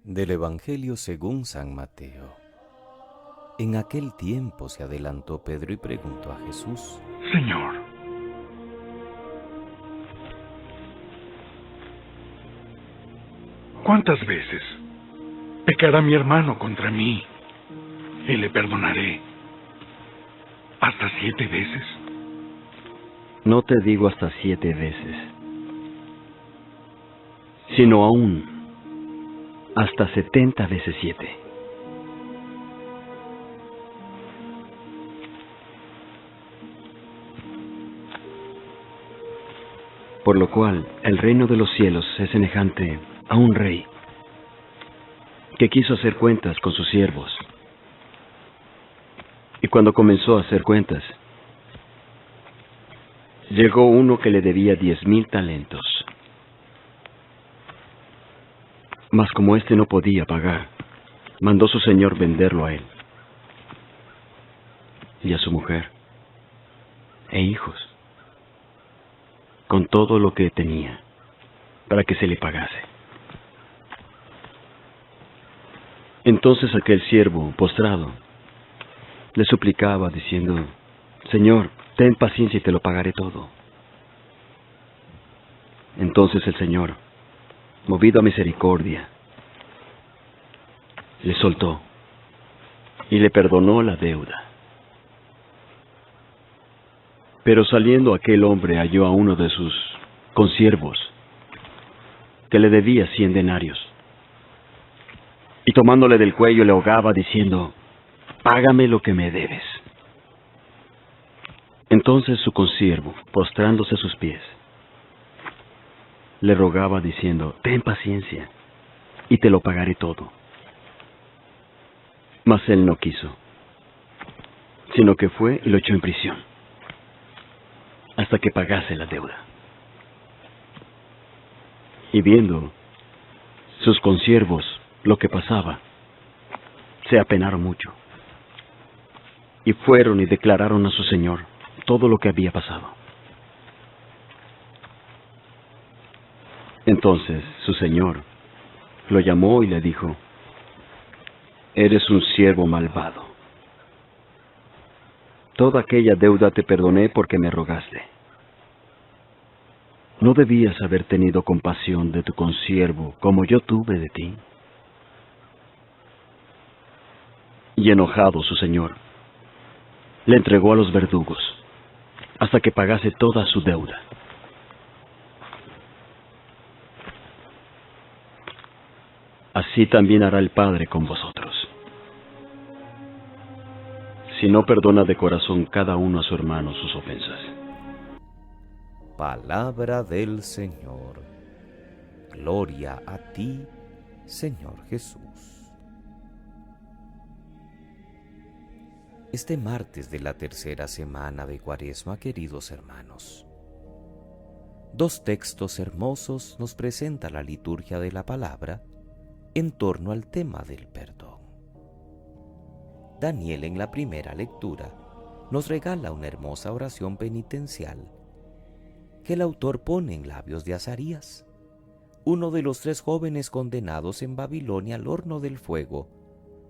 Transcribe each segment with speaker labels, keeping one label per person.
Speaker 1: Del Evangelio según San Mateo. En aquel tiempo se adelantó Pedro y preguntó a Jesús:
Speaker 2: Señor, ¿cuántas veces pecará mi hermano contra mí y le perdonaré? ¿Hasta 7 veces?
Speaker 3: No te digo hasta 7 veces, sino aún hasta 70 veces 7. Por lo cual el reino de los cielos es semejante a un rey que quiso hacer cuentas con sus siervos. Y cuando comenzó a hacer cuentas, llegó uno que le debía 10,000 talentos. Mas como éste no podía pagar, mandó su señor venderlo a él, y a su mujer, e hijos, con todo lo que tenía, para que se le pagase. Entonces aquel siervo, postrado, le suplicaba, diciendo: Señor, ten paciencia y te lo pagaré todo. Entonces el Señor, movido a misericordia, le soltó y le perdonó la deuda. Pero saliendo aquel hombre halló a uno de sus consiervos que le debía 100 denarios, y tomándole del cuello le ahogaba, diciendo: Págame lo que me debes. Entonces su consiervo, postrándose a sus pies, le rogaba, diciendo: Ten paciencia, y te lo pagaré todo. Mas él no quiso, sino que fue y lo echó en prisión, hasta que pagase la deuda. Y viendo sus consiervos lo que pasaba, se apenaron mucho, y fueron y declararon a su señor todo lo que había pasado. Entonces su señor lo llamó y le dijo: Eres un siervo malvado. Toda aquella deuda te perdoné porque me rogaste. ¿No debías haber tenido compasión de tu consiervo como yo tuve de ti? Y enojado su señor, le entregó a los verdugos hasta que pagase toda su deuda. Así también hará el Padre con vosotros, si no perdona de corazón cada uno a su hermano sus ofensas.
Speaker 1: Palabra del Señor. Gloria a ti, Señor Jesús. Este martes de la tercera semana de Cuaresma, queridos hermanos, 2 textos hermosos nos presenta la liturgia de la palabra en torno al tema del perdón. Daniel, en la primera lectura, nos regala una hermosa oración penitencial que el autor pone en labios de Azarías, uno de los 3 jóvenes condenados en Babilonia al horno del fuego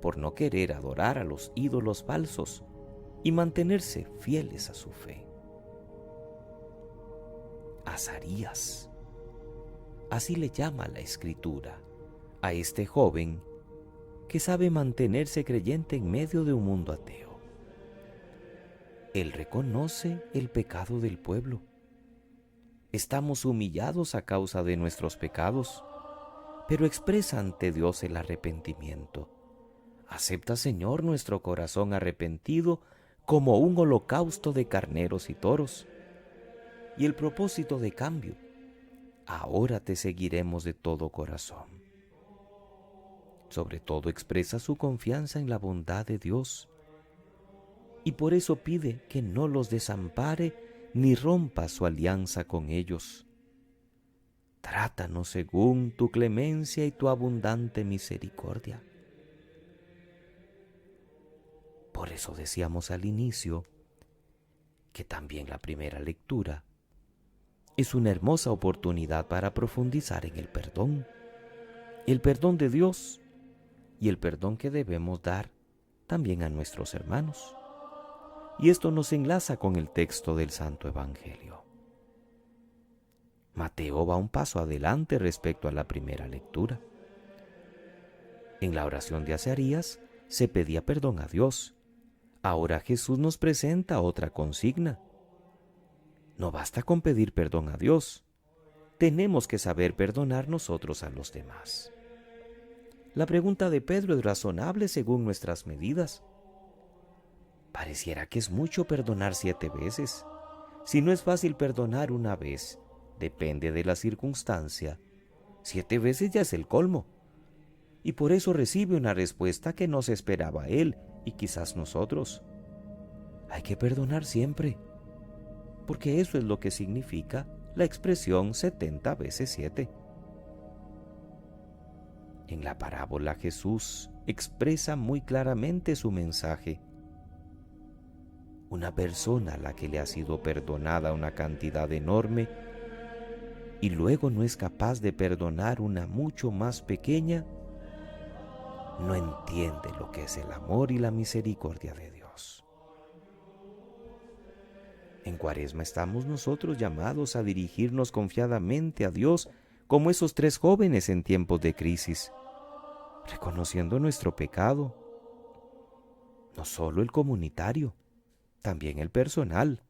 Speaker 1: por no querer adorar a los ídolos falsos y mantenerse fieles a su fe. Azarías, así le llama la Escritura a este joven que sabe mantenerse creyente en medio de un mundo ateo. Él reconoce el pecado del pueblo. Estamos humillados a causa de nuestros pecados, pero expresa ante Dios el arrepentimiento. Acepta, Señor, nuestro corazón arrepentido como un holocausto de carneros y toros. Y el propósito de cambio: ahora te seguiremos de todo corazón. Sobre todo expresa su confianza en la bondad de Dios, y por eso pide que no los desampare ni rompa su alianza con ellos. Trátanos según tu clemencia y tu abundante misericordia. Por eso decíamos al inicio que también la primera lectura es una hermosa oportunidad para profundizar en el perdón de Dios y el perdón que debemos dar también a nuestros hermanos. Y esto nos enlaza con el texto del Santo Evangelio. Mateo va un paso adelante respecto a la primera lectura. En la oración de Azarías se pedía perdón a Dios. Ahora Jesús nos presenta otra consigna. No basta con pedir perdón a Dios. Tenemos que saber perdonar nosotros a los demás. La pregunta de Pedro es razonable según nuestras medidas. Pareciera que es mucho perdonar 7 veces. Si no es fácil perdonar una vez, depende de la circunstancia. 7 veces ya es el colmo. Y por eso recibe una respuesta que no se esperaba él y quizás nosotros. Hay que perdonar siempre, porque eso es lo que significa la expresión 70 veces 7. En la parábola Jesús expresa muy claramente su mensaje. Una persona a la que le ha sido perdonada una cantidad enorme y luego no es capaz de perdonar una mucho más pequeña, no entiende lo que es el amor y la misericordia de Dios. En Cuaresma estamos nosotros llamados a dirigirnos confiadamente a Dios como esos 3 jóvenes en tiempos de crisis, reconociendo nuestro pecado, no solo el comunitario, también el personal,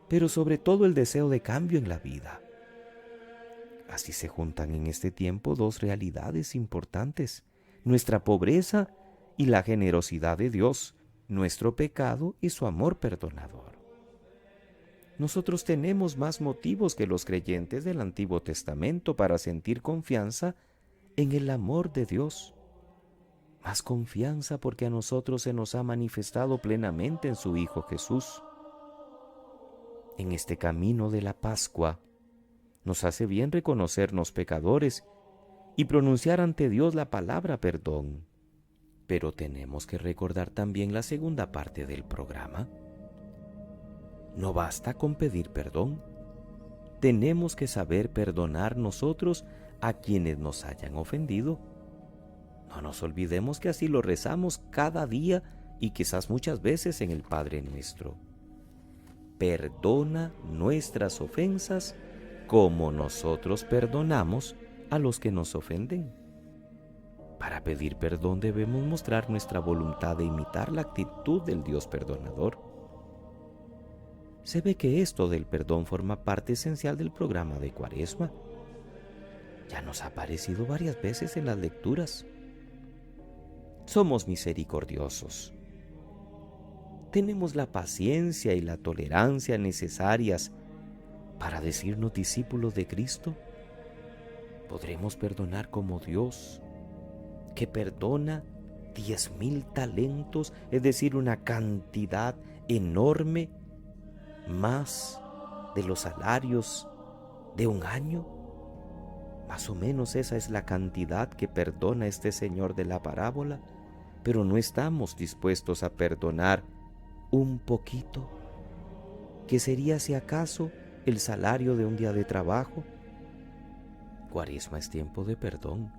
Speaker 1: pero sobre todo el deseo de cambio en la vida. Así se juntan en este tiempo 2 realidades importantes: nuestra pobreza y la generosidad de Dios, nuestro pecado y su amor perdonador. Nosotros tenemos más motivos que los creyentes del Antiguo Testamento para sentir confianza en el amor de Dios. Más confianza porque a nosotros se nos ha manifestado plenamente en su Hijo Jesús. En este camino de la Pascua, nos hace bien reconocernos pecadores y pronunciar ante Dios la palabra perdón. Pero tenemos que recordar también la segunda parte del programa. No basta con pedir perdón. Tenemos que saber perdonar nosotros a quienes nos hayan ofendido. No nos olvidemos que así lo rezamos cada día y quizás muchas veces en el Padre Nuestro. Perdona nuestras ofensas como nosotros perdonamos a los que nos ofenden. Para pedir perdón debemos mostrar nuestra voluntad de imitar la actitud del Dios perdonador. Se ve que esto del perdón forma parte esencial del programa de Cuaresma. Ya nos ha aparecido varias veces en las lecturas. Somos misericordiosos. Tenemos la paciencia y la tolerancia necesarias para decirnos discípulos de Cristo. Podremos perdonar como Dios, que perdona 10,000 talentos, es decir, una cantidad enorme, más de los salarios de un año. Más o menos esa es la cantidad que perdona este señor de la parábola, pero no estamos dispuestos a perdonar un poquito, que sería si acaso el salario de un día de trabajo. Cuaresma es tiempo de perdón,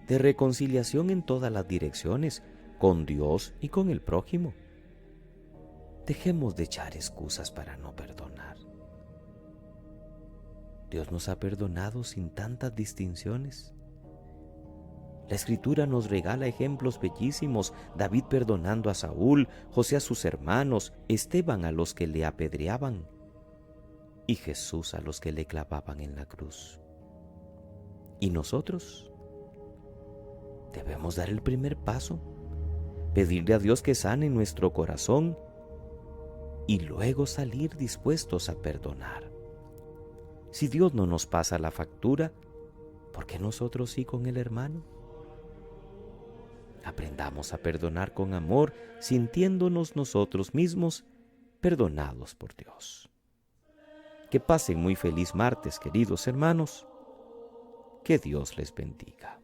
Speaker 1: de reconciliación en todas las direcciones, con Dios y con el prójimo. Dejemos de echar excusas para no perdonar. Dios nos ha perdonado sin tantas distinciones. La Escritura nos regala ejemplos bellísimos: David perdonando a Saúl, José a sus hermanos, Esteban a los que le apedreaban y Jesús a los que le clavaban en la cruz. ¿Y nosotros? Debemos dar el primer paso, pedirle a Dios que sane nuestro corazón y luego salir dispuestos a perdonar. Si Dios no nos pasa la factura, ¿por qué nosotros sí con el hermano? Aprendamos a perdonar con amor, sintiéndonos nosotros mismos perdonados por Dios. Que pasen muy feliz martes, queridos hermanos. Que Dios les bendiga.